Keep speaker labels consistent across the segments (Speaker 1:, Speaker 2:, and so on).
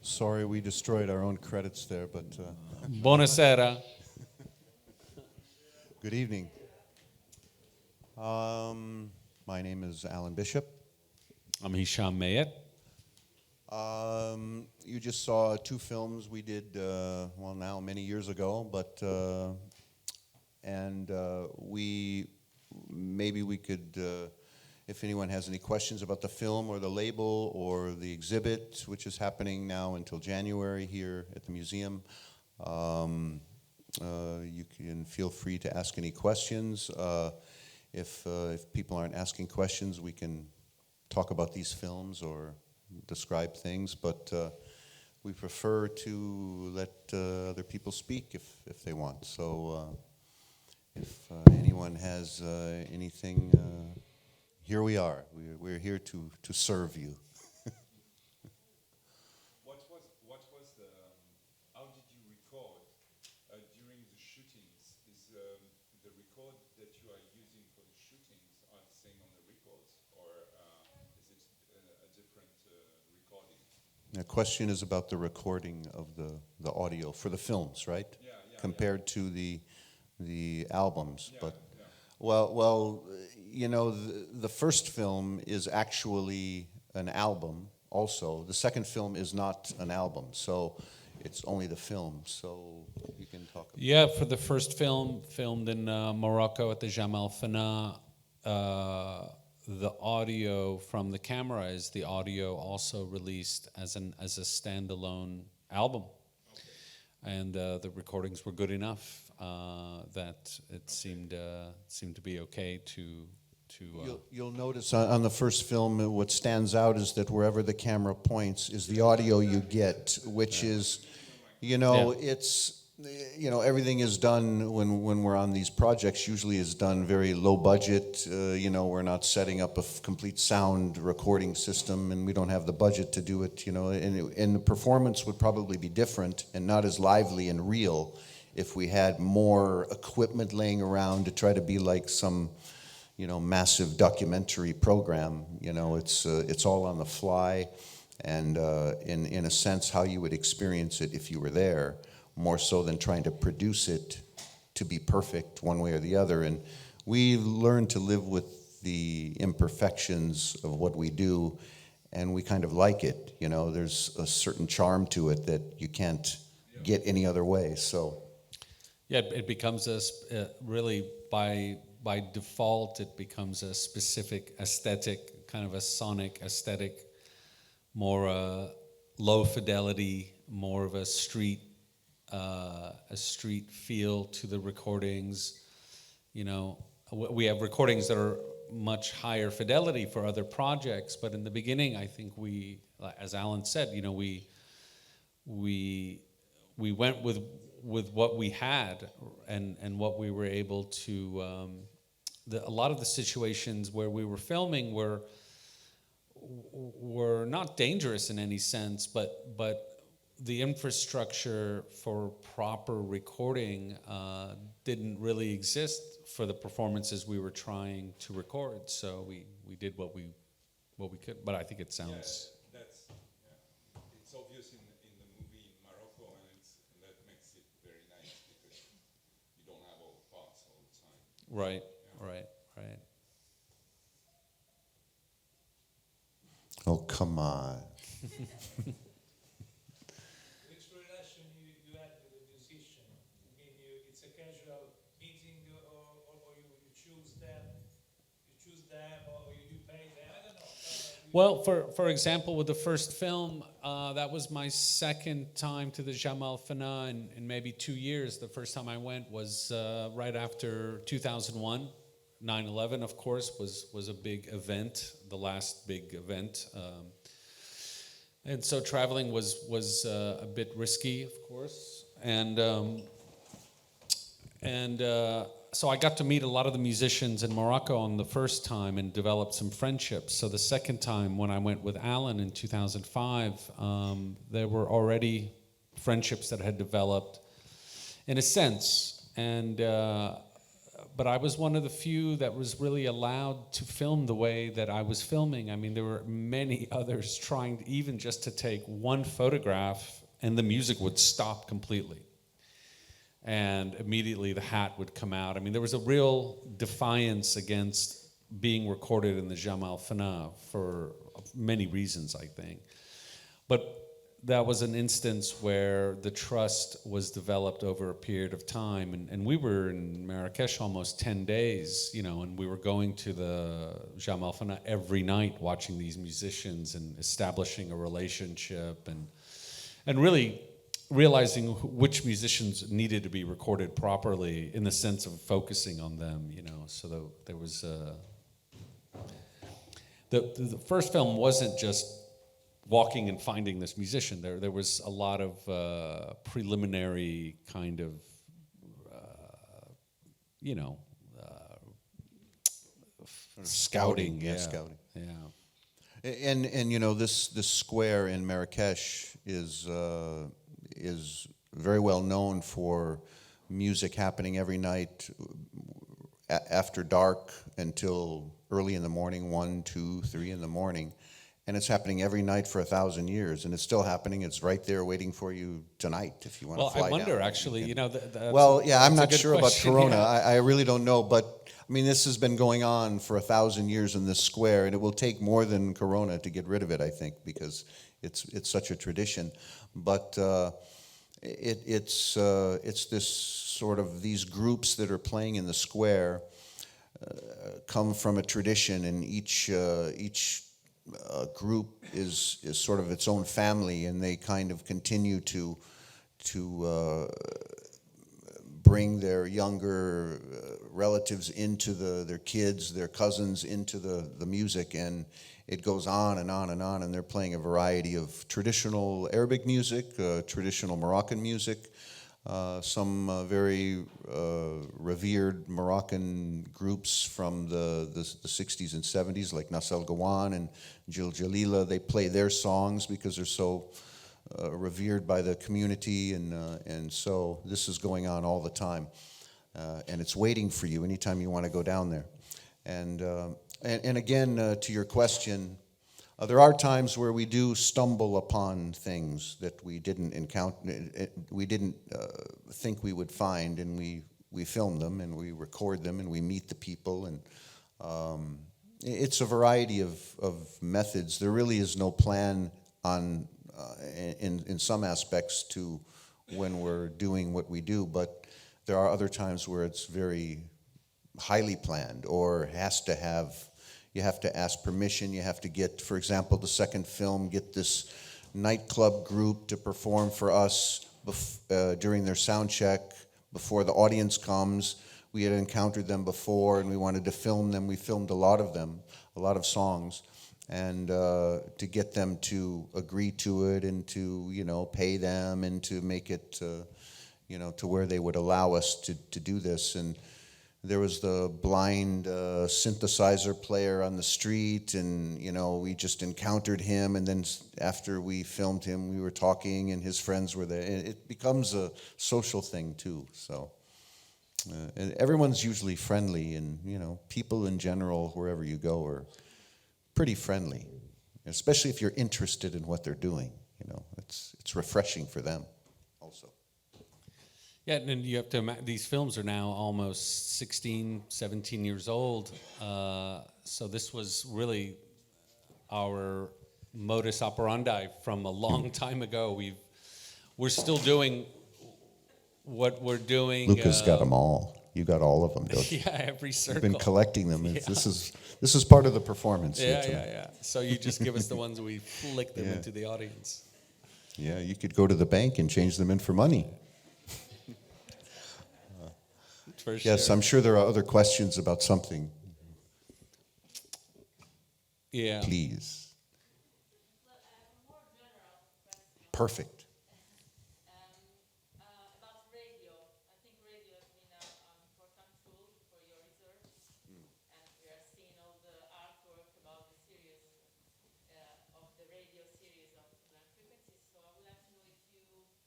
Speaker 1: Sorry, we destroyed our own credits there, but
Speaker 2: Buonasera.
Speaker 1: good evening. My name is Alan Bishop.
Speaker 2: I'm Hisham Mayetheld.
Speaker 1: You just saw two films we did, well, now many years ago, but maybe we could, if anyone has any questions about the film or the label or the exhibit, which is happening now until January here at the museum, you can feel free to ask any questions. If people aren't asking questions, we can talk about these films or describe things, but we prefer to let other people speak if they want. So if anyone has anything, here we are. We're here to serve you.
Speaker 3: What was the? How did you record during the shootings? Is the record that you are using for the shootings are the same on the records, or is it a different recording?
Speaker 1: The question is about the recording of the audio for the films, right?
Speaker 3: Yeah,
Speaker 1: compared to the albums,
Speaker 3: yeah,
Speaker 1: but
Speaker 3: yeah.
Speaker 1: well, you know, the first film is actually an album. Also, the second film is not an album, so it's only the film. So you can talk about.
Speaker 2: Yeah, for the first film, filmed in Morocco at the Jamal Fana, the audio from the camera is the audio also released as a standalone album, and the recordings were good enough that it seemed to be okay to.
Speaker 1: You'll notice on the first film, what stands out is that wherever the camera points is the audio you get, which is, you know, it's, you know, everything is done when we're on these projects, usually is done very low budget. You know, we're not setting up a complete sound recording system, and we don't have the budget to do it, you know, and the performance would probably be different and not as lively and real if we had more equipment laying around to try to be like some, you know, massive documentary program. You know, it's all on the fly, and in a sense, how you would experience it if you were there, more so than trying to produce it to be perfect one way or the other. And we learn to live with the imperfections of what we do, and we kind of like it. You know, there's a certain charm to it that you can't get any other way. So.
Speaker 2: Yeah, it becomes really by default, it becomes a specific aesthetic, kind of a sonic aesthetic, more low fidelity, more of a street feel to the recordings. You know, we have recordings that are much higher fidelity for other projects, but in the beginning, I think we, as Alan said, you know, we went with what we had and what we were able to. A lot of the situations where we were filming were not dangerous in any sense, but the infrastructure for proper recording didn't really exist for the performances we were trying to record. So we did what we could. But I think it sounds.
Speaker 3: It's obvious in the movie in Morocco, and that makes it very nice because you don't have all the parts all the time.
Speaker 2: Right.
Speaker 1: Oh, come on.
Speaker 4: Which relation you had with the musician? I mean, it's a casual meeting, or you choose them, or you pay them. I don't know.
Speaker 2: Well, for example, with the first film, that was my second time to the Jamal Fana in maybe 2 years. The first time I went was right after 2001. 9/11, of course, was a big event, the last big event. And so traveling was a bit risky, of course. And so I got to meet a lot of the musicians in Morocco on the first time and developed some friendships. So the second time, when I went with Alan in 2005, there were already friendships that had developed in a sense. And but I was one of the few that was really allowed to film the way that I was filming. I mean, there were many others trying even just to take one photograph and the music would stop completely. And immediately the hat would come out. I mean, there was a real defiance against being recorded in the Jamal Fana for many reasons, I think. But that was an instance where the trust was developed over a period of time. And we were in Marrakesh almost 10 days, you know, and we were going to the Jamal Fana every night, watching these musicians and establishing a relationship and really realizing which musicians needed to be recorded properly in the sense of focusing on them, you know. So there was the first film wasn't just walking and finding this musician. There was a lot of preliminary kind of, you know, scouting.
Speaker 1: Yeah,
Speaker 2: Yeah,
Speaker 1: scouting.
Speaker 2: yeah.
Speaker 1: And you know, this square in Marrakesh is very well known for music happening every night after dark until early in the morning, 1, 2, 3 in the morning. And it's happening every night for 1,000 years, and it's still happening. It's right there waiting for you tonight if you want to fly
Speaker 2: Well, I wonder,
Speaker 1: down.
Speaker 2: actually, you know.
Speaker 1: Well, yeah, I'm
Speaker 2: that's a
Speaker 1: not
Speaker 2: good
Speaker 1: sure about
Speaker 2: question,
Speaker 1: Corona.
Speaker 2: yeah.
Speaker 1: I really don't know, but I mean, this has been going on for 1,000 years in this square, and it will take more than Corona to get rid of it, I think, because it's such a tradition. But it's this sort of, these groups that are playing in the square come from a tradition, and each group is sort of its own family, and they kind of continue to bring their younger relatives into their kids, their cousins into the music, and it goes on and on and on, and they're playing a variety of traditional Arabic music, traditional Moroccan music, some very revered Moroccan groups from the 60s and 70s, like Nasser Gawan and Jil Jalila. They play their songs because they're so revered by the community, and so this is going on all the time, and it's waiting for you anytime you want to go down there. And again, to your question, there are times where we do stumble upon things that we didn't encounter, we didn't think we would find, and we film them and we record them and we meet the people, and it's a variety of methods. There really is no plan on in some aspects to when we're doing what we do, but there are other times where it's very highly planned, or has to have, you have to ask permission, you have to get, for example, the second film, get this nightclub group to perform for us during their sound check, before the audience comes. We had encountered them before and we wanted to film them. We filmed a lot of them, a lot of songs, and to get them to agree to it and to, you know, pay them and to make it, you know, to where they would allow us to do this. And there was the blind synthesizer player on the street, and, you know, we just encountered him, and then after we filmed him, we were talking, and his friends were there. It becomes a social thing, too, so. And everyone's usually friendly, and, you know, people in general, wherever you go, are pretty friendly, especially if you're interested in what they're doing, you know. It's refreshing for them, also.
Speaker 2: Yeah, and you have to, these films are now almost 16, 17 years old. So this was really our modus operandi from a long time ago. We're still doing what we're doing.
Speaker 1: Luca's got them all. You got all of them, don't you?
Speaker 2: Yeah, every circle.
Speaker 1: You've been collecting them.
Speaker 2: Yeah.
Speaker 1: This is part of the performance.
Speaker 2: Yeah, yeah, yeah. So you just give us the ones we flick them
Speaker 1: Yeah.
Speaker 2: into the audience.
Speaker 1: Yeah, you could go to the bank and change them in for money.
Speaker 2: For
Speaker 1: Yes,
Speaker 2: sure.
Speaker 1: I'm sure there are other questions about something.
Speaker 2: Yeah.
Speaker 1: Please. Perfect.
Speaker 5: About radio, I think radio has been an important tool for your research, and we are seeing all the artwork about the series of the radio series of Sublime Frequencies. So I would like to know if you noticed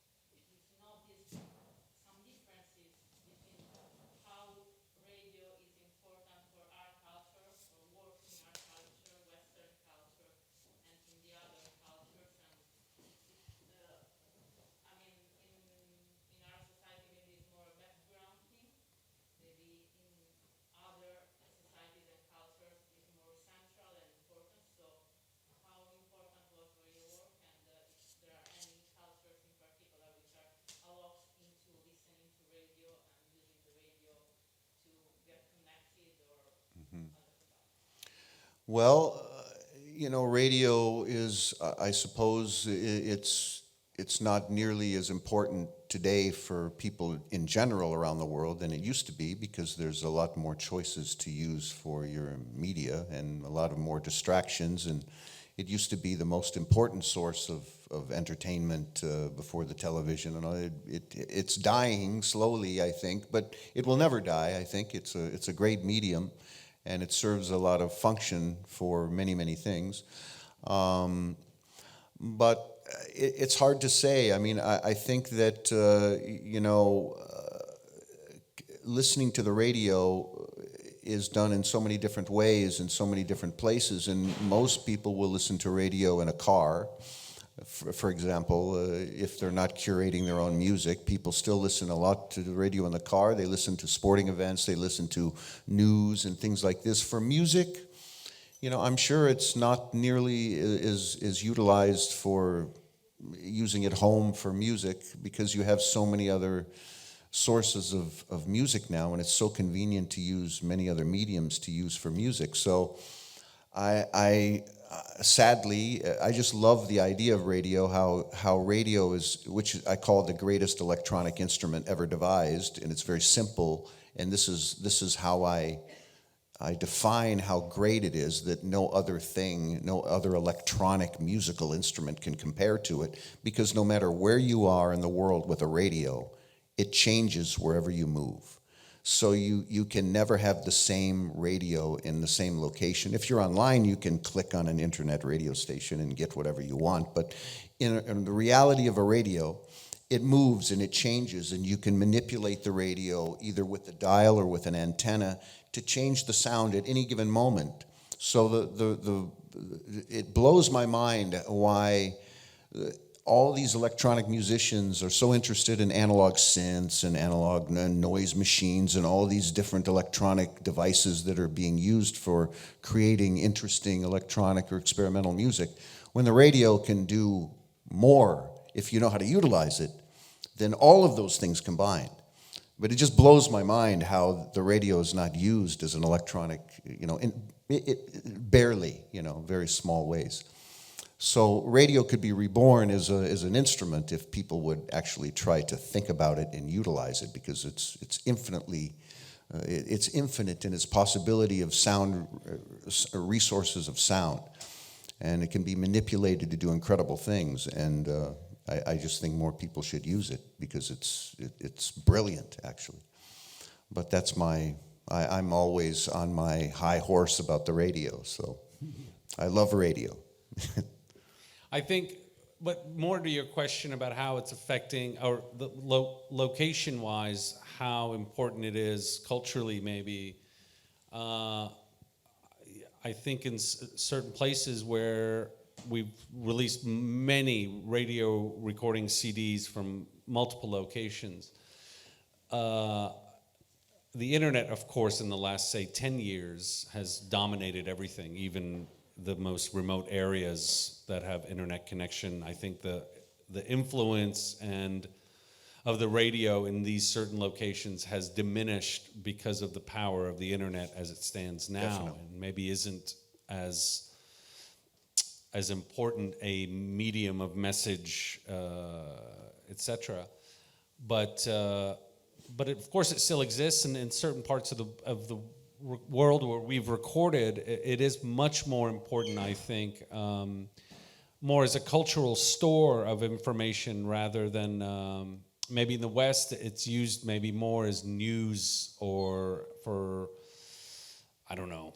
Speaker 5: some differences between how radio
Speaker 1: Well, radio is, I suppose, it's not nearly as important today for people in general around the world than it used to be, because there's a lot more choices to use for your media and a lot of more distractions, and it used to be the most important source of entertainment before the television. And it's dying slowly, I think, but it will never die. I think it's a great medium, and it serves a lot of function for many, many things. But it's hard to say. I mean, I think that, listening to the radio is done in so many different ways in so many different places, and most people will listen to radio in a car. For example, if they're not curating their own music, people still listen a lot to the radio in the car. They listen to sporting events, they listen to news and things like this. For music, I'm sure it's not nearly as utilized for using at home for music, because you have so many other sources of music now, and it's so convenient to use many other mediums to use for music. So I sadly, I just love the idea of radio, how radio is, which I call the greatest electronic instrument ever devised, and it's very simple, and this is how I define how great it is, that no other thing, no other electronic musical instrument can compare to it, because no matter where you are in the world with a radio, it changes wherever you move. So you can never have the same radio in the same location. If you're online, you can click on an internet radio station and get whatever you want, but in the reality of a radio, it moves and it changes, and you can manipulate the radio either with the dial or with an antenna to change the sound at any given moment. So it blows my mind why all these electronic musicians are so interested in analog synths and analog noise machines and all these different electronic devices that are being used for creating interesting electronic or experimental music, when the radio can do more if you know how to utilize it than all of those things combined. But it just blows my mind how the radio is not used as an electronic, barely, very small ways. So radio could be reborn as an instrument if people would actually try to think about it and utilize it, because it's infinite in its possibility of sound, resources of sound, and it can be manipulated to do incredible things. And I just think more people should use it, because it's brilliant, actually. But that's I'm always on my high horse about the radio, so I love radio.
Speaker 2: I think, but more to your question about how it's affecting, or the location-wise, how important it is culturally, maybe. I think in certain places where we've released many radio recording CDs from multiple locations. The internet, of course, in the last, say, 10 years has dominated everything, even the most remote areas that have internet connection. I think the influence of the radio in these certain locations has diminished because of the power of the internet as it stands now.
Speaker 1: Definitely.
Speaker 2: And maybe isn't as important a medium of message, etc. But of course it still exists, and in certain parts of the world where we've recorded, it is much more important, I think, more as a cultural store of information rather than maybe in the West it's used maybe more as news or for, I don't know,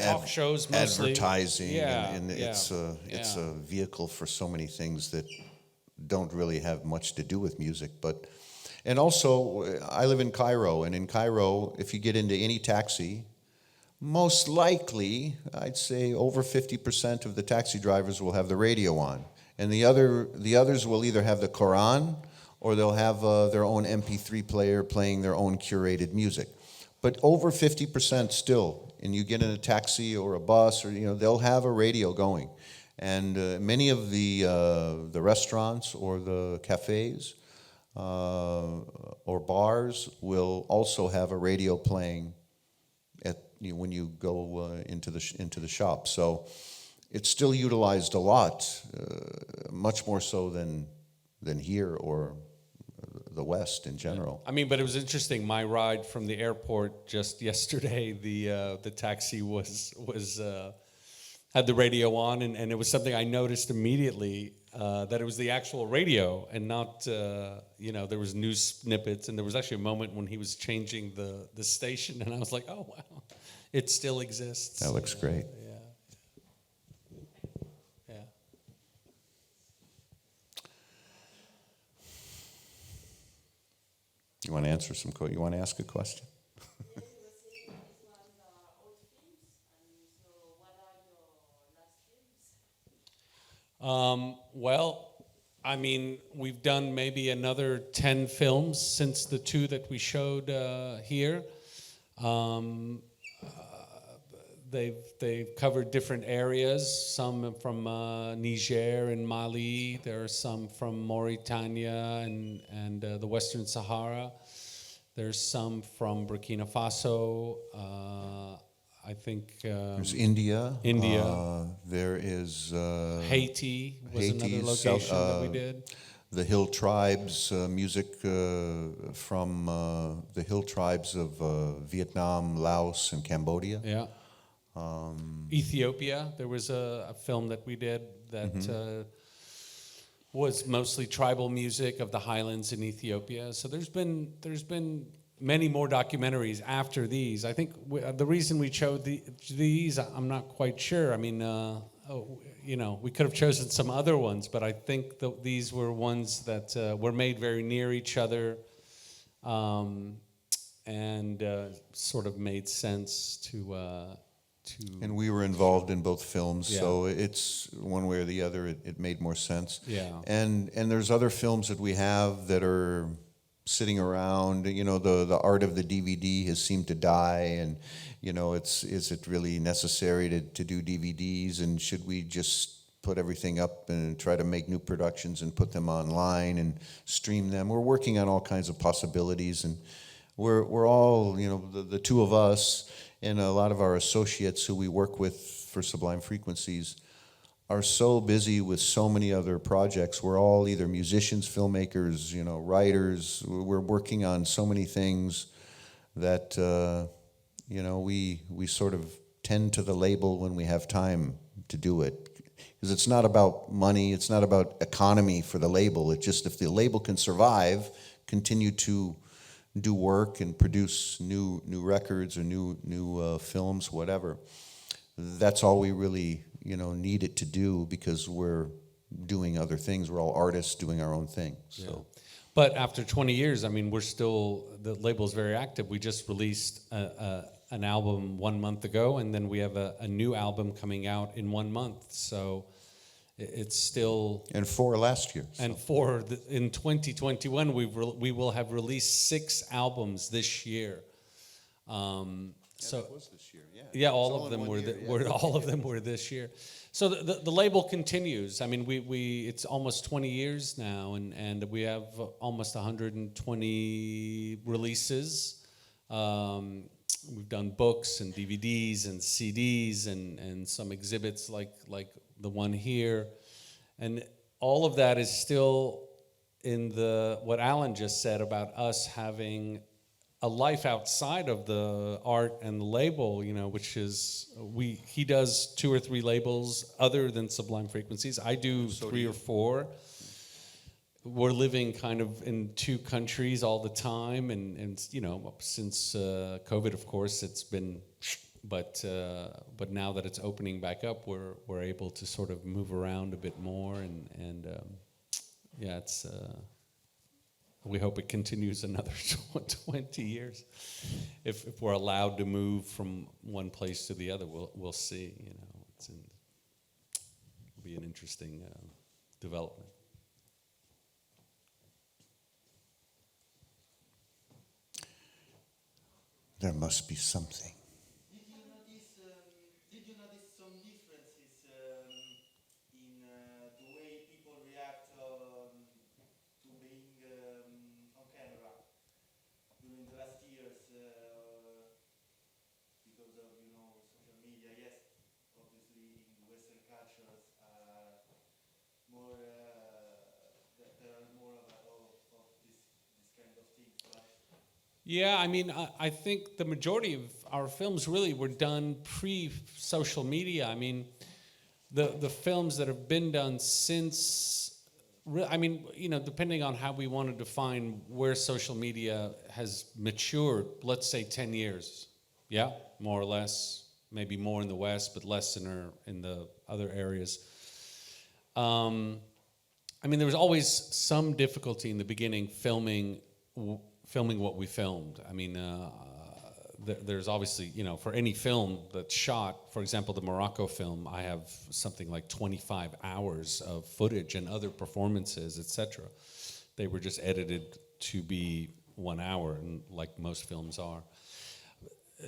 Speaker 2: talk shows mostly.
Speaker 1: Advertising, and
Speaker 2: Yeah,
Speaker 1: it's a vehicle for so many things that don't really have much to do with music. And also, I live in Cairo, and in Cairo, if you get into any taxi, most likely, I'd say over 50% of the taxi drivers will have the radio on. And the others will either have the Quran, or they'll have their own MP3 player playing their own curated music. But over 50% still, and you get in a taxi or a bus, or they'll have a radio going. And many of the restaurants or the cafes or bars will also have a radio playing at when you go into the shop. So it's still utilized a lot, much more so than here or the West in general.
Speaker 2: I mean, but it was interesting. My ride from the airport just yesterday, the taxi was had the radio on, and it was something I noticed immediately, that it was the actual radio and not, there was news snippets, and there was actually a moment when he was changing the station, and I was like, oh, wow, it still exists.
Speaker 1: That looks great.
Speaker 2: Yeah.
Speaker 1: You want to answer you want to ask a question?
Speaker 2: Well, I mean, we've done maybe another 10 films since the 2 that we showed here. They've covered different areas, some from Niger and Mali. There are some from Mauritania and the Western Sahara. There's some from Burkina Faso. I think
Speaker 1: There's India. There is
Speaker 2: Haiti was
Speaker 1: Haiti,
Speaker 2: another location that we did.
Speaker 1: The hill tribes, music from the hill tribes of Vietnam, Laos, and Cambodia.
Speaker 2: Yeah. Ethiopia, there was a film that we did that was mostly tribal music of the highlands in Ethiopia. So there's been many more documentaries after these. I think the reason we chose these, I'm not quite sure. I mean, we could have chosen some other ones, but I think these were ones that were made very near each other, and sort of made sense to.
Speaker 1: And we were involved in both films,
Speaker 2: Yeah.
Speaker 1: so it's one way or the other, it made more sense.
Speaker 2: Yeah.
Speaker 1: And there's other films that we have that are sitting around. The art of the DVD has seemed to die, and is it really necessary to do DVDs, and should we just put everything up and try to make new productions and put them online and stream them? We're working on all kinds of possibilities, and we're all, the 2 of us and a lot of our associates who we work with for Sublime Frequencies are so busy with so many other projects. We're all either musicians, filmmakers, writers. We're working on so many things that, we sort of tend to the label when we have time to do it. Because it's not about money, it's not about economy for the label. It's just if the label can survive, continue to do work and produce new records or new films, whatever. That's all we really need it to do, because we're doing other things. We're all artists doing our own thing. So,
Speaker 2: Yeah. But after 20 years, I mean, the label's very active. We just released an album 1 month ago, and then we have a new album coming out in 1 month. So it's still...
Speaker 1: And 4 last year. So.
Speaker 2: And in 2021, we will have released 6 albums this year. So
Speaker 1: that was this year, yeah.
Speaker 2: yeah, all of them were this year. So the label continues. I mean, it's almost 20 years now, and we have almost 120 releases. We've done books and DVDs and CDs and some exhibits like the one here, and all of that is still in what Alan just said about us having a life outside of the art and the label, which is he does 2 or 3 labels other than Sublime Frequencies. I do 3 or 4. We're living kind of in 2 countries all the time, and since COVID, of course, it's been. But now that it's opening back up, we're able to sort of move around a bit more, and it's. We hope it continues another 20 years. If we're allowed to move from one place to the other, we'll see. It'll be an interesting development.
Speaker 1: There must be something.
Speaker 6: Did you notice some differences in the way people react to being on camera during the last years because of
Speaker 2: Yeah, I mean, I think the majority of our films really were done pre-social media. I mean, the films that have been done since, I mean, you know, depending on how we want to define where social media has matured, let's say 10 years, yeah, more or less, maybe more in the West, but less in the other areas. I mean, there was always some difficulty in the beginning filming what we filmed. I mean, there's obviously, you know, for any film that's shot, for example, the Morocco film, I have something like 25 hours of footage and other performances, etc. They were just edited to be 1 hour, and like most films are.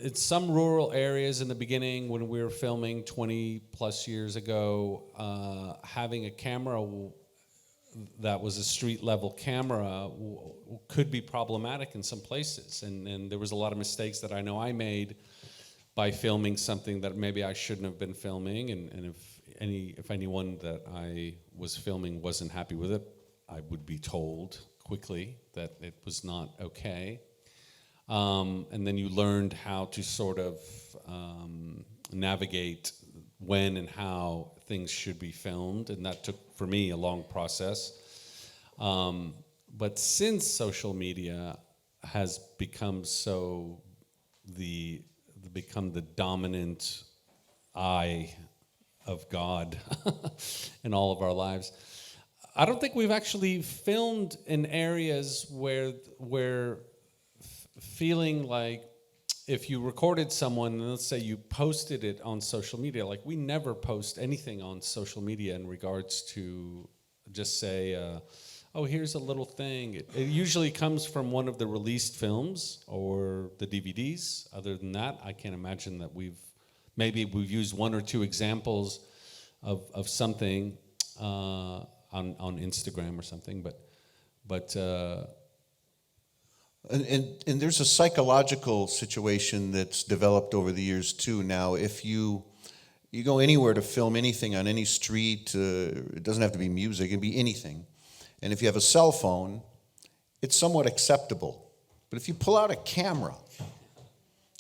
Speaker 2: In some rural areas in the beginning, when we were filming 20 plus years ago, having a camera that was a street level camera could be problematic in some places, and there was a lot of mistakes that I know I made by filming something that maybe I shouldn't have been filming, and if anyone that I was filming wasn't happy with it, I would be told quickly that it was not okay. And then you learned how to sort of navigate when and how things should be filmed, and that took, for me, a long process. But since social media has become become the dominant eye of God in all of our lives, I don't think we've actually filmed in areas where feeling like, if you recorded someone, and let's say you posted it on social media, like we never post anything on social media in regards to just say, oh, here's a little thing. It usually comes from one of the released films or the DVDs. Other than that, I can't imagine that we've used one or two examples of something on Instagram or something, but
Speaker 1: And there's a psychological situation that's developed over the years too. Now, if you go anywhere to film anything on any street, it doesn't have to be music, it can be anything. And if you have a cell phone, it's somewhat acceptable. But if you pull out a camera,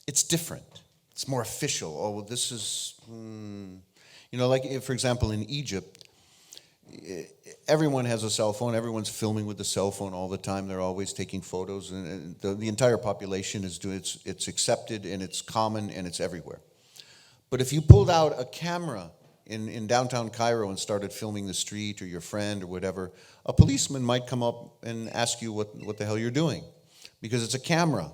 Speaker 1: it's different. It's more official. Oh, well, this is, you know, like, for example, in Egypt, everyone has a cell phone. Everyone's filming with the cell phone all the time. They're always taking photos, and the entire population is doing. It's accepted, and it's common, and it's everywhere. But if you pulled out a camera in downtown Cairo and started filming the street or your friend or whatever, a policeman might come up and ask you what the hell you're doing, because it's a camera.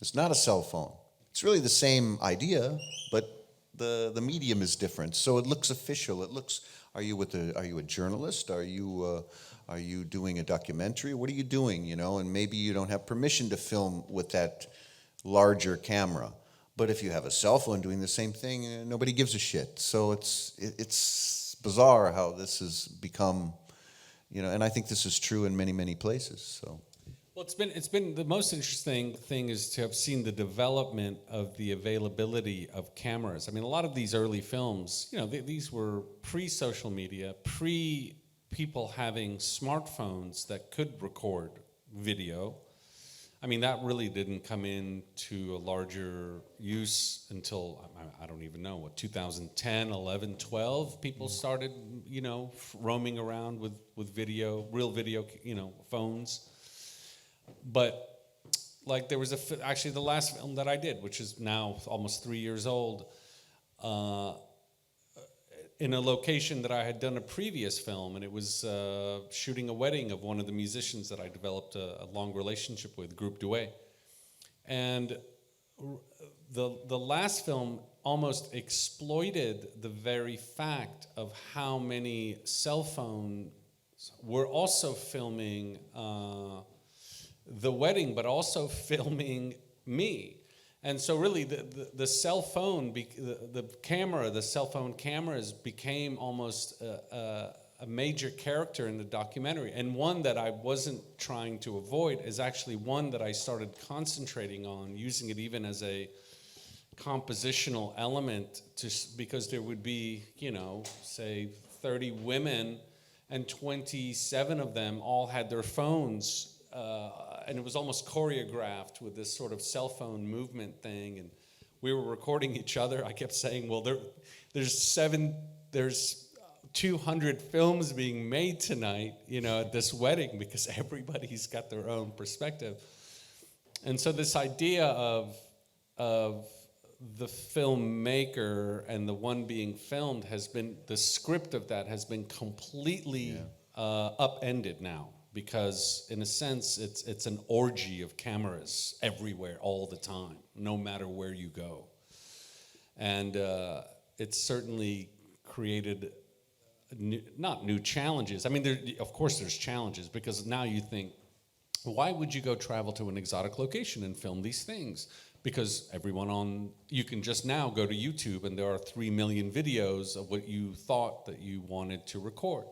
Speaker 1: It's not a cell phone. It's really the same idea, but the medium is different. So it looks official. It looks. Are you a journalist? Are you doing a documentary? What are you doing? You know, and maybe you don't have permission to film with that larger camera. But if you have a cell phone doing the same thing, nobody gives a shit. So it's bizarre how this has become, you know. And I think this is true in many places. So.
Speaker 2: Well, it's been the most interesting thing is to have seen the development of the availability of cameras. I mean, a lot of these early films, you know, these were pre-social media, pre-people having smartphones that could record video. I mean, that really didn't come into a larger use until, I don't even know, what, 2010, 11, 12, people started, you know, roaming around with video, real video, you know, phones. But like there was actually the last film that I did, which is now almost 3 years old, in a location that I had done a previous film, and it was shooting a wedding of one of the musicians that I developed a long relationship with, Group Douai. And the last film almost exploited the very fact of how many cell phones were also filming the wedding, but also filming me. And so really the cell phone, the cell phone cameras became almost a major character in the documentary. And one that I wasn't trying to avoid is actually one that I started concentrating on, using it even as a compositional element, because there would be, you know, say 30 women, and 27 of them all had their phones and it was almost choreographed with this sort of cell phone movement thing, and we were recording each other. I kept saying, well, there's 200 films being made tonight, at this wedding, because everybody's got their own perspective. And so this idea of the filmmaker and the one being filmed the script of that has been completely upended now, because in a sense it's an orgy of cameras everywhere all the time, no matter where you go. And it's certainly created not new challenges. I mean, of course there's challenges, because now you think, why would you go travel to an exotic location and film these things? Because you can just now go to YouTube and there are 3 million videos of what you thought that you wanted to record.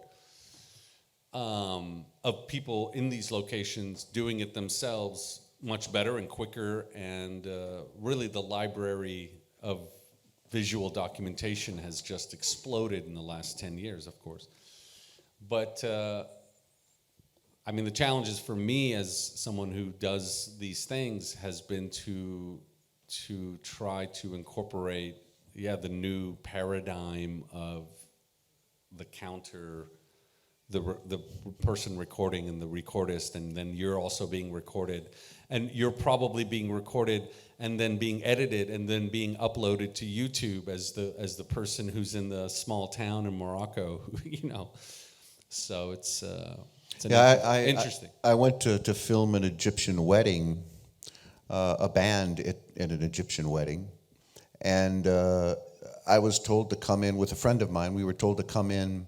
Speaker 2: Of people in these locations doing it themselves much better and quicker, and really the library of visual documentation has just exploded in the last 10 years, of course. But I mean, the challenges for me as someone who does these things has been to try to incorporate, the new paradigm of the counter, the person recording and the recordist, and then you're also being recorded, and you're probably being recorded and then being edited and then being uploaded to YouTube as the person who's in the small town in Morocco, So it's interesting.
Speaker 1: I went to film an Egyptian wedding, a band at an Egyptian wedding, and I was told to come in with a friend of mine. We were told to come in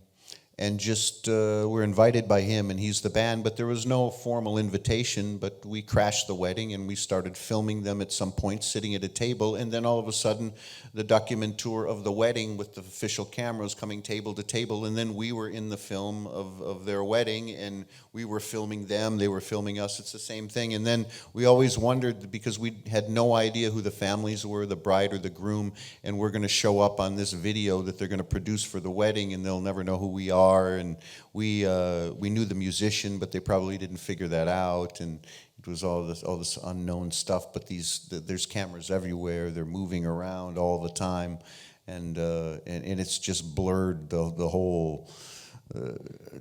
Speaker 1: and just we're invited by him, and he's the band, but there was no formal invitation. But we crashed the wedding, and we started filming them at some point, sitting at a table, and then all of a sudden, the documenteur of the wedding with the official cameras coming table to table, and then we were in the film of their wedding, and we were filming them, they were filming us. It's the same thing. And then we always wondered, because we had no idea who the families were, the bride or the groom, and we're going to show up on this video that they're going to produce for the wedding, and they'll never know who we are. And we knew the musician, but they probably didn't figure that out, and it was all this unknown stuff. But there's cameras everywhere; they're moving around all the time, and it's just blurred the whole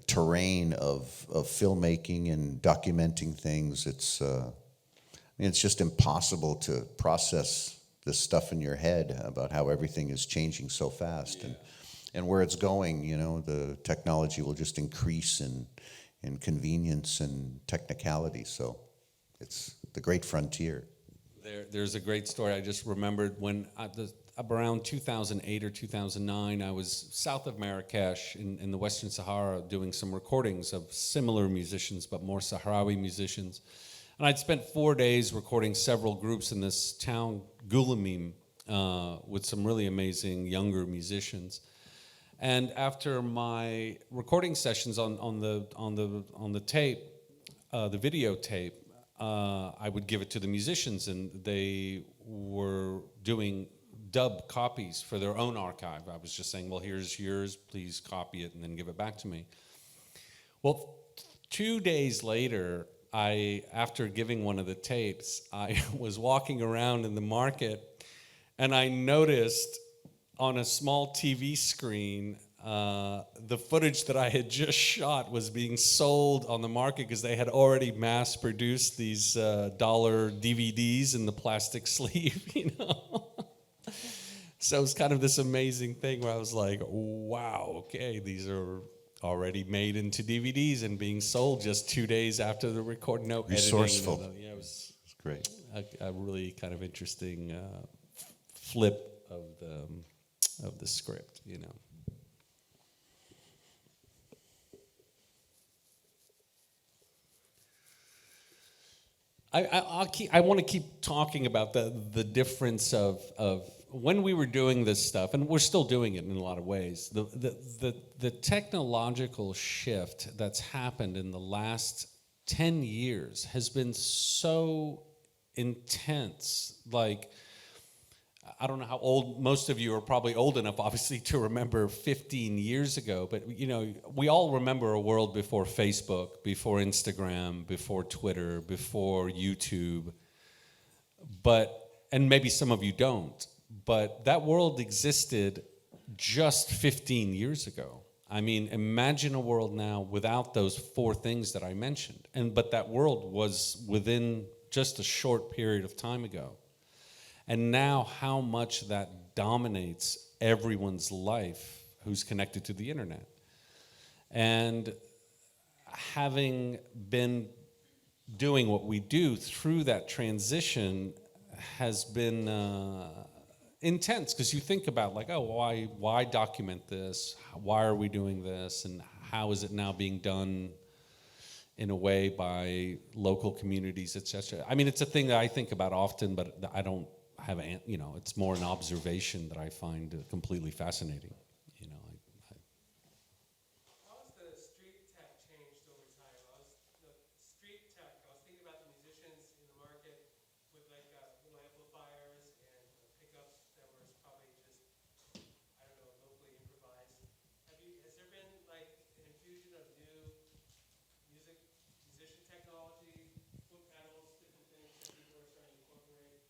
Speaker 1: terrain of filmmaking and documenting things. It's just impossible to process this stuff in your head about how everything is changing so fast.
Speaker 2: Yeah.
Speaker 1: And where it's going, the technology will just increase in convenience and technicality. So it's the great frontier.
Speaker 2: There's a great story I just remembered when around 2008 or 2009, I was south of Marrakesh in the Western Sahara doing some recordings of similar musicians, but more Sahrawi musicians. And I'd spent 4 days recording several groups in this town, Gulamim, with some really amazing younger musicians. And after my recording sessions on the tape, the videotape, I would give it to the musicians, and they were doing dub copies for their own archive. I was just saying, well, here's yours, please copy it and then give it back to me. Well, 2 days later, after giving one of the tapes, I was walking around in the market, and I noticed on a small TV screen, the footage that I had just shot was being sold on the market because they had already mass-produced these dollar DVDs in the plastic sleeve, So it was kind of this amazing thing where I was like, wow, okay, these are already made into DVDs and being sold just 2 days after the record. No
Speaker 1: Resourceful.
Speaker 2: editing. Yeah, it was
Speaker 1: Great.
Speaker 2: a really kind of interesting flip of the script, I want to keep talking about the difference of when we were doing this stuff, and we're still doing it in a lot of ways. The technological shift that's happened in the last 10 years has been so intense. Like, I don't know how old, most of you are probably old enough, obviously, to remember 15 years ago, but you know, we all remember a world before Facebook, before Instagram, before Twitter, before YouTube, and maybe some of you don't, but that world existed just 15 years ago. I mean, imagine a world now without those four things that I mentioned, but that world was within just a short period of time ago. And now how much that dominates everyone's life who's connected to the internet. And having been doing what we do through that transition has been intense, because you think about like, oh, why document this? Why are we doing this? And how is it now being done in a way by local communities, etc.? I mean, it's a thing that I think about often, but I don't have, you know, it's more an observation that I find completely fascinating. You know,
Speaker 7: How has the street tech changed over time? The street tech, I was thinking about the musicians in the market with like little amplifiers and pickups that were probably just, I don't know, locally improvised. Has there been like an infusion of new musician technology, foot pedals, different things that people are starting to incorporate?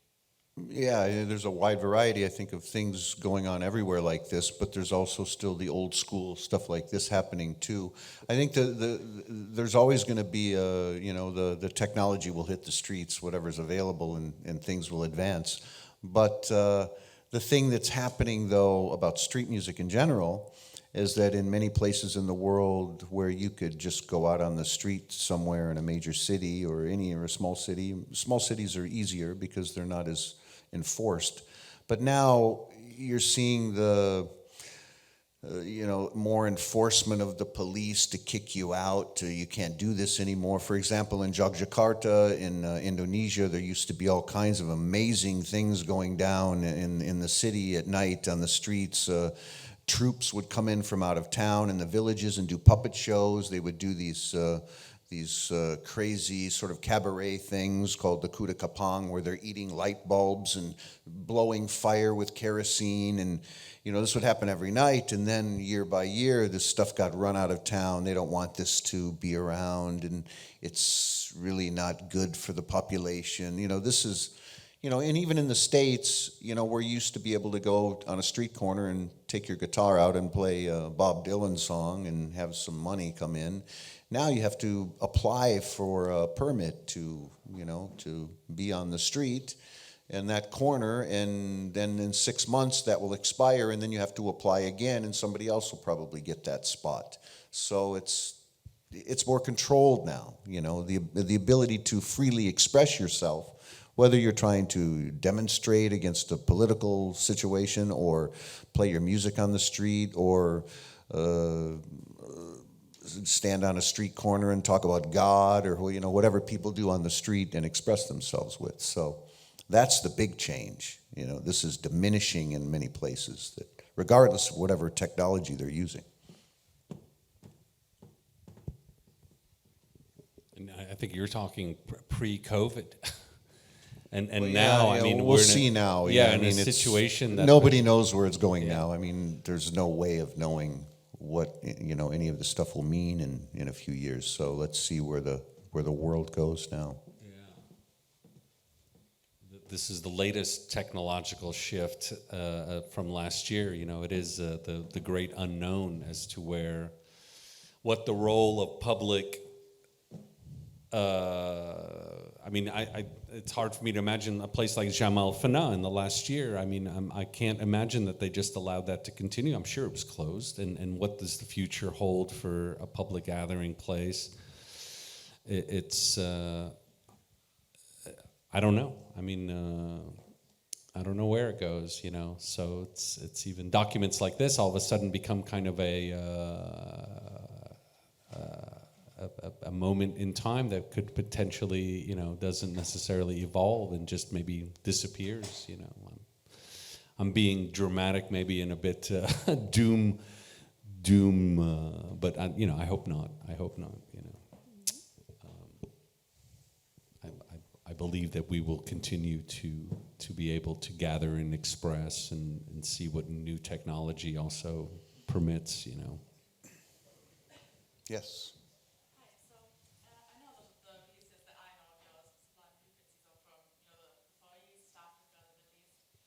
Speaker 1: Yeah, there's a wide variety, I think, of things going on everywhere like this, but there's also still the old school stuff like this happening too. I think there's always going to be you know, the technology will hit the streets, whatever's available, and things will advance. But the thing that's happening though about street music in general is that in many places in the world where you could just go out on the street somewhere in a major city or a small city, small cities are easier because they're not as enforced. But now you're seeing the you know, more enforcement of the police to kick you out. You can't do this anymore. For example, in Yogyakarta, in Indonesia, there used to be all kinds of amazing things going down in the city at night on the streets. Troops would come in from out of town in the villages and do puppet shows. They would do these crazy sort of cabaret things called the kuda kapang, where they're eating light bulbs and blowing fire with kerosene. And, you know, this would happen every night. And then year by year, this stuff got run out of town. They don't want this to be around, and it's really not good for the population. You know, this is, you know, and even in the States, you know, we're used to be able to go on a street corner and take your guitar out and play a Bob Dylan song and have some money come in. Now you have to apply for a permit to, you know, to be on the street in that corner, and then in 6 months that will expire, and then you have to apply again, and somebody else will probably get that spot. So it's more controlled now, you know, the ability to freely express yourself, whether you're trying to demonstrate against a political situation or play your music on the street or stand on a street corner and talk about God, or, you know, whatever people do on the street and express themselves with. So that's the big change. You know, this is diminishing in many places, that regardless of whatever technology they're using.
Speaker 2: and I think you're talking pre-COVID. And
Speaker 1: Well,
Speaker 2: now,
Speaker 1: yeah,
Speaker 2: I mean,
Speaker 1: we'll
Speaker 2: we're
Speaker 1: see now.
Speaker 2: Yeah,
Speaker 1: I
Speaker 2: in
Speaker 1: mean,
Speaker 2: a
Speaker 1: it's-
Speaker 2: situation that
Speaker 1: nobody knows where it's going now. I mean, there's no way of knowing what, you know, any of this stuff will mean in a few years. So let's see where the world goes now.
Speaker 2: This is the latest technological shift from last year. You know, it is the great unknown as to what the role of public. I mean, it's hard for me to imagine a place like Jamal Fana in the last year. I mean, I can't imagine that they just allowed that to continue. I'm sure it was closed. And what does the future hold for a public gathering place? It's I don't know. I mean, I don't know where it goes, you know. So it's even documents like this all of a sudden become kind of a moment in time that could potentially, you know, doesn't necessarily evolve and just maybe disappears, you know. I'm being dramatic, maybe in a bit doom, but you know, I hope not. You know, I believe that we will continue to be able to gather and express and see what new technology also permits, you know.
Speaker 1: Yes.
Speaker 5: Hi, so I know that the releases that I know of yours, Sublime Frequencies, are from, the Far East, Africa, the Middle East.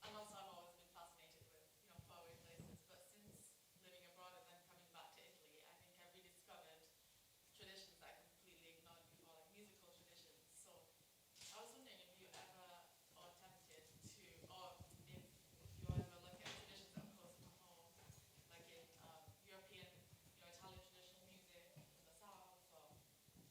Speaker 5: And also I've always been fascinated with, faraway places, but since living abroad and then coming back to Italy, I think I've rediscovered traditions that I completely ignored before, like musical traditions. So I was wondering if you ever attempted to, or if you ever look at traditions that are closer to home, like in European, Italian traditional music from the South or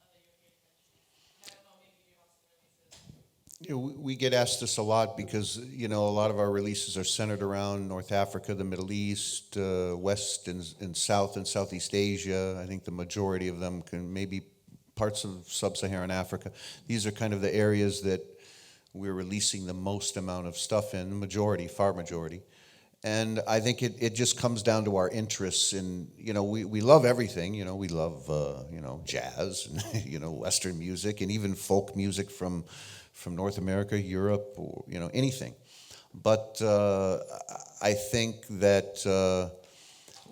Speaker 5: other European countries. And I don't know, maybe you have some releases.
Speaker 1: We get asked this a lot because, a lot of our releases are centered around North Africa, the Middle East, West and South and Southeast Asia. I think the majority of them can maybe parts of Sub-Saharan Africa. These are kind of the areas that we're releasing the most amount of stuff in, far majority. And I think it just comes down to our interests in, we love everything, we love, jazz and, Western music and even folk music from North America, Europe, or, anything. But I think that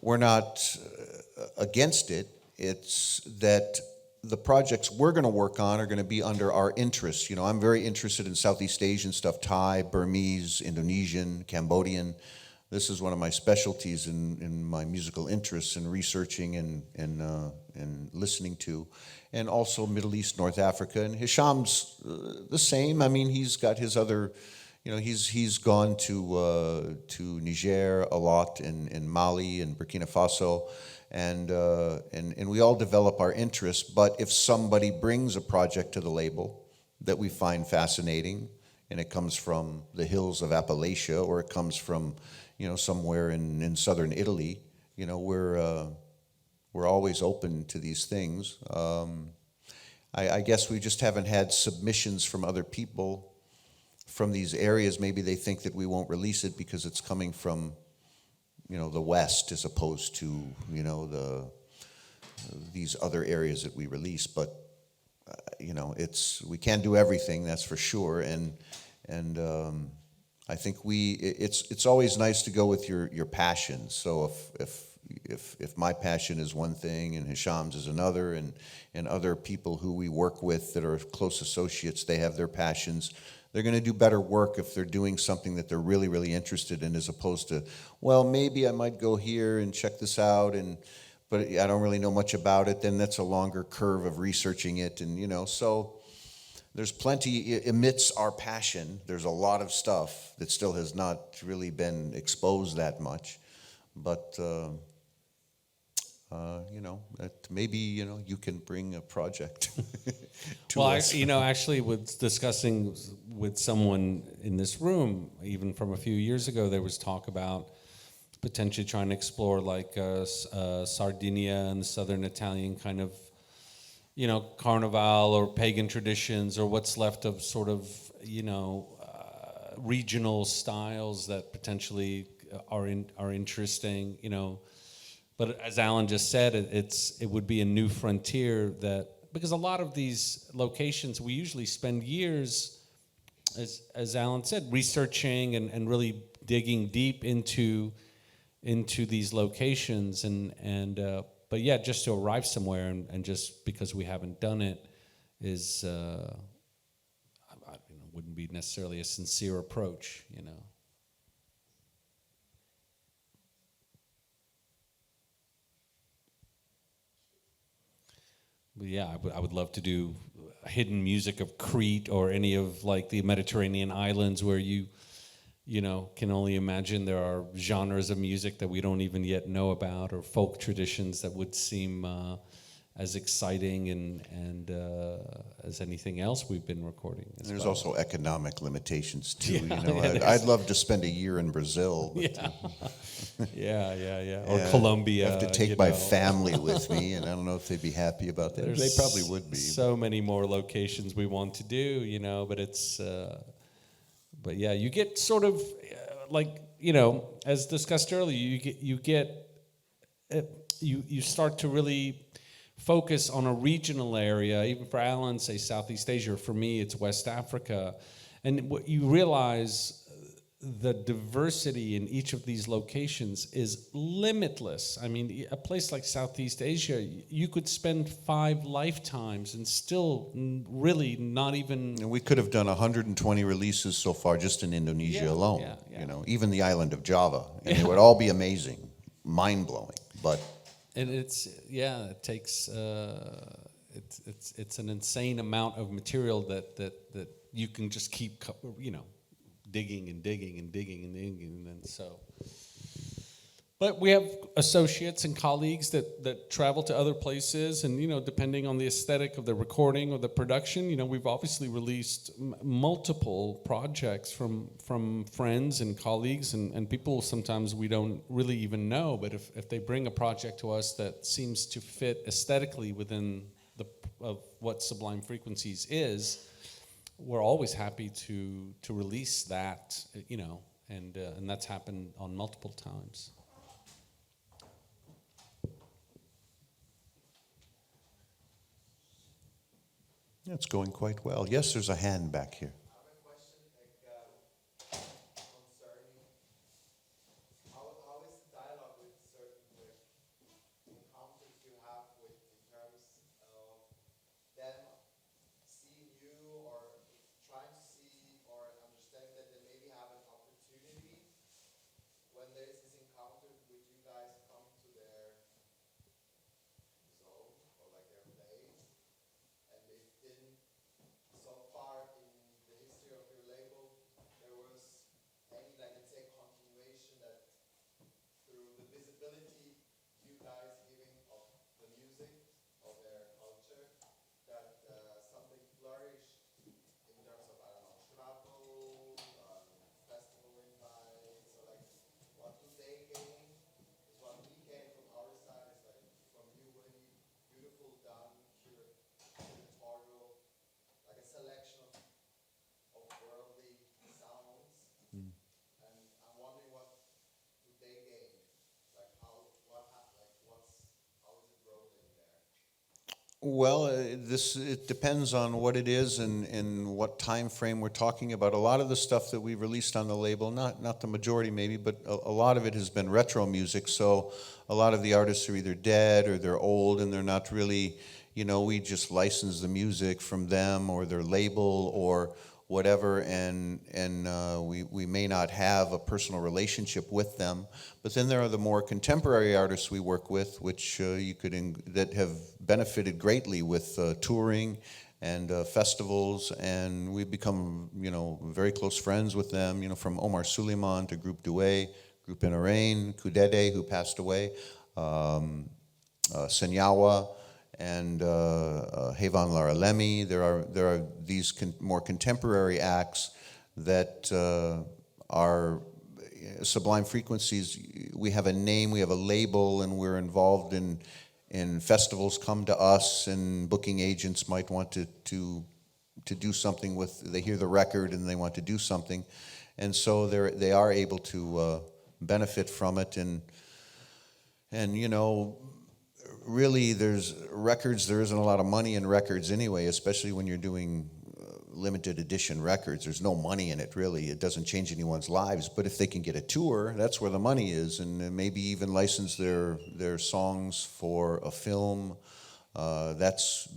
Speaker 1: we're not against it. It's that the projects we're going to work on are going to be under our interests. I'm very interested in Southeast Asian stuff, Thai, Burmese, Indonesian, Cambodian. This is one of my specialties in my musical interests in researching and listening to, and also Middle East, North Africa. And Hisham's the same. I mean, he's got his other, he's gone to Niger a lot, in Mali and Burkina Faso, and we all develop our interests. But if somebody brings a project to the label that we find fascinating, and it comes from the hills of Appalachia, or it comes from somewhere in southern Italy, we're always open to these things. I guess we just haven't had submissions from other people from these areas. Maybe they think that we won't release it because it's coming from, the West as opposed to, these other areas that we release. But, we can't do everything, that's for sure. And I think it's always nice to go with your passion. So if my passion is one thing and Hisham's is another, and other people who we work with that are close associates, they have their passions, they're going to do better work if they're doing something that they're really, really interested in, as opposed to, well, maybe I might go here and check this out, but I don't really know much about it. Then that's a longer curve of researching it, and so there's plenty amidst our passion. There's a lot of stuff that still has not really been exposed that much, but that maybe you can bring a project to us.
Speaker 2: Actually, with discussing with someone in this room, even from a few years ago, there was talk about potentially trying to explore like Sardinia and the southern Italian kind of, carnival or pagan traditions, or what's left of sort of, regional styles that potentially are interesting, But as Alan just said, it would be a new frontier because a lot of these locations, we usually spend years, as Alan said, researching and really digging deep into these locations, but yeah, just to arrive somewhere and just because we haven't done it is wouldn't be necessarily a sincere approach, But yeah, I would love to do hidden music of Crete or any of like the Mediterranean islands where you can only imagine there are genres of music that we don't even yet know about, or folk traditions that would seem as exciting and as anything else we've been recording.
Speaker 1: There's also economic limitations too.
Speaker 2: Yeah,
Speaker 1: I'd love to spend a year in Brazil. But,
Speaker 2: yeah. Or Colombia.
Speaker 1: I have to take my family with me, and I don't know if they'd be happy about that. They probably would be.
Speaker 2: So many more locations we want to do, but it's. But yeah, you get sort of as discussed earlier, you start to really focus on a regional area. Even for Alan, say Southeast Asia. For me, it's West Africa. And what you realize, the diversity in each of these locations is limitless. I mean, a place like Southeast Asia, you could spend 5 lifetimes and still really not even...
Speaker 1: And we could have done 120 releases so far just in Indonesia alone.
Speaker 2: Yeah.
Speaker 1: You know, even the island of Java, and it would all be amazing, mind-blowing. But
Speaker 2: And it takes it's an insane amount of material that you can just keep digging and digging and digging and digging, and then so. But we have associates and colleagues that travel to other places, and depending on the aesthetic of the recording or the production, we've obviously released multiple projects from friends and colleagues and people sometimes we don't really even know, but if they bring a project to us that seems to fit aesthetically within of what Sublime Frequencies is, we're always happy to release that, and that's happened on multiple times.
Speaker 1: it's going quite well. Yes, there's a hand back here.
Speaker 6: I have a question concerning how is the dialogue with certain encounters you have with in terms of them seeing you or trying to see or understand that they maybe have an opportunity when there is this encounter, would you guys come to their zone or like their place? And they didn't, so far in the history of your label, there was any, like, let's say, continuation that through the visibility you guys giving of the music, of their culture, that something flourished in terms of, I don't know, travel, festival invites, or like, what do they gain? Because what we gain from our side is like, from you, really beautiful, done, curatorial, like a selection of worldly sounds. And I'm wondering, what do they gain? Like how is it rolling there?
Speaker 1: Well, it depends on what it is and what time frame we're talking about. A lot of the stuff that we've released on the label, not the majority maybe, but a lot of it has been retro music. So a lot of the artists are either dead or they're old and they're not really, we just license the music from them or their label or whatever, and we may not have a personal relationship with them. But then there are the more contemporary artists we work with, which that have benefited greatly with touring and festivals, and we've become very close friends with them. From Omar Suleiman to Group Douai, Group Inarain, Kudede, who passed away, Senyawa, and Hevan Laralemi. There are these more contemporary acts that are Sublime Frequencies. We have a name, we have a label, and we're involved in festivals come to us, and booking agents might want to do something with, they hear the record and they want to do something. And so they are able to benefit from it, and really, there isn't a lot of money in records anyway, especially when you're doing limited edition records. There's no money in it, really. It doesn't change anyone's lives. But if they can get a tour, that's where the money is, and maybe even license their songs for a film. That's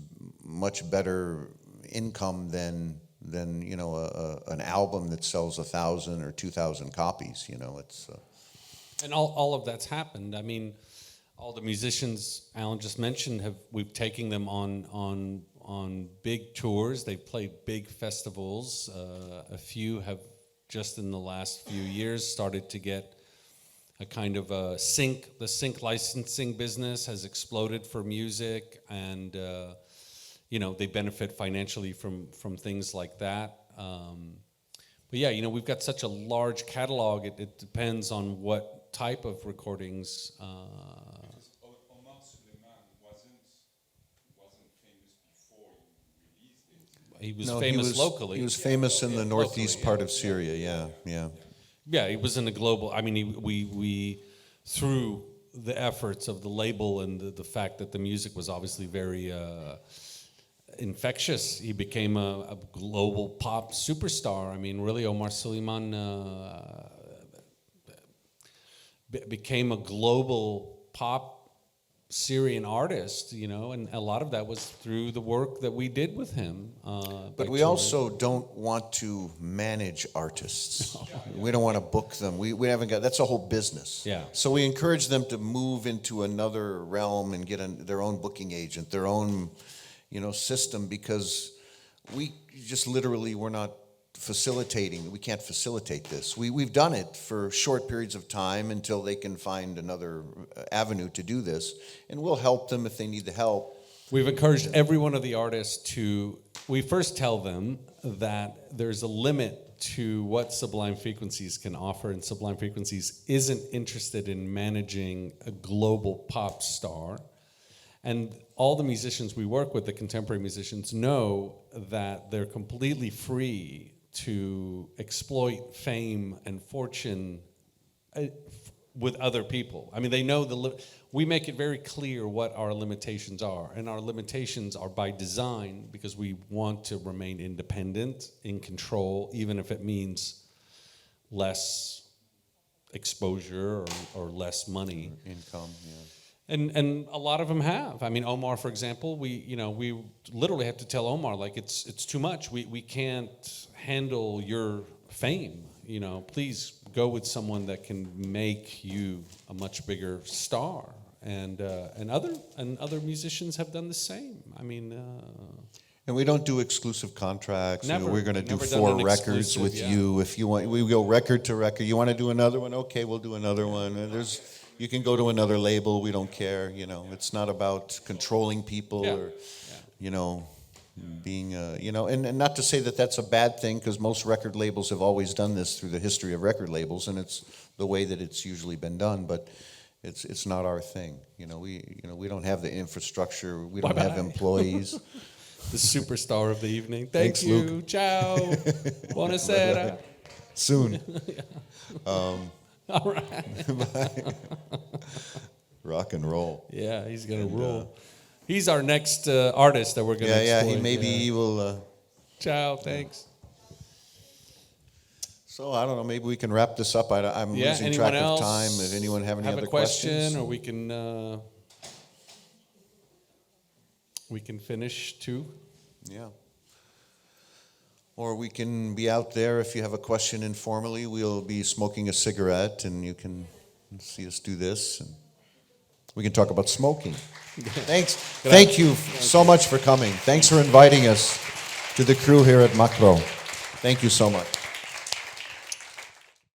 Speaker 1: much better income than an album that sells 1,000 or 2,000 copies. It's.
Speaker 2: And all of that's happened. I mean, all the musicians Alan just mentioned we've taken them on big tours. They've played big festivals. A few have just in the last few years started to get a kind of a sync. The sync licensing business has exploded for music, and they benefit financially from things like that. But yeah, we've got such a large catalog. It depends on what type of recordings.
Speaker 3: Omar Suleiman wasn't famous before you released it.
Speaker 2: He was famous locally.
Speaker 1: He was famous in the northeast
Speaker 2: locally,
Speaker 1: part of Syria. Yeah.
Speaker 2: Yeah, he was in a global. I mean, we through the efforts of the label and the fact that the music was obviously very infectious. He became a global pop superstar. I mean, really, Omar Suleiman became a global pop Syrian artist, you know, and a lot of that was through the work that we did with him.
Speaker 1: But we also don't want to manage artists. We don't want to book them. We haven't got, that's a whole business.
Speaker 2: Yeah.
Speaker 1: So we encourage them to move into another realm and get their own booking agent, their own, you know, system, because we just literally, we're not facilitating. We can't facilitate this. We've done it for short periods of time until they can find another avenue to do this, and we'll help them if they need the help.
Speaker 2: We've encouraged every one of the artists we first tell them that there's a limit to what Sublime Frequencies can offer, and Sublime Frequencies isn't interested in managing a global pop star. And all the musicians we work with, the contemporary musicians, know that they're completely free to exploit fame and fortune with other people. I mean, they know we make it very clear what our limitations are, and our limitations are by design because we want to remain independent, in control, even if it means less exposure or less money.
Speaker 1: Income, yeah.
Speaker 2: And a lot of them have. I mean, Omar, for example, we literally have to tell Omar, like, it's too much. We can't handle your fame. You know, please go with someone that can make you a much bigger star. And other musicians have done the same. I mean,
Speaker 1: and we don't do exclusive contracts.
Speaker 2: Never.
Speaker 1: You know, we're going to do
Speaker 2: Never done
Speaker 1: 4
Speaker 2: an
Speaker 1: records
Speaker 2: exclusive,
Speaker 1: with
Speaker 2: yeah.
Speaker 1: you. If you want, we go record to record. You want to do another one? Okay, we'll do another one. And you can go to another label. We don't care. You know, it's not about controlling people or, you know, being, you know, and not to say that that's a bad thing, because most record labels have always done this through the history of record labels, and it's the way that it's usually been done. But it's not our thing. You know, we don't have the infrastructure. We don't have employees.
Speaker 2: the superstar of the evening.
Speaker 1: Thanks,
Speaker 2: Thank you.
Speaker 1: Luke.
Speaker 2: Ciao. Buonasera.
Speaker 1: Soon.
Speaker 2: All right.
Speaker 1: Rock and roll.
Speaker 2: Yeah, he's gonna rule. He's our next artist that we're gonna.
Speaker 1: Yeah,
Speaker 2: exploit.
Speaker 1: he will.
Speaker 2: Ciao. Thanks.
Speaker 1: So I don't know. Maybe we can wrap this up. I'm losing track of time. If anyone have any other
Speaker 2: a question,
Speaker 1: questions,
Speaker 2: or we can finish too.
Speaker 1: Yeah. Or we can be out there. If you have a question informally, we'll be smoking a cigarette, and you can see us do this, and we can talk about smoking. Thanks. Thank you so much for coming. Thanks for inviting us to the crew here at Macro. Thank you so much.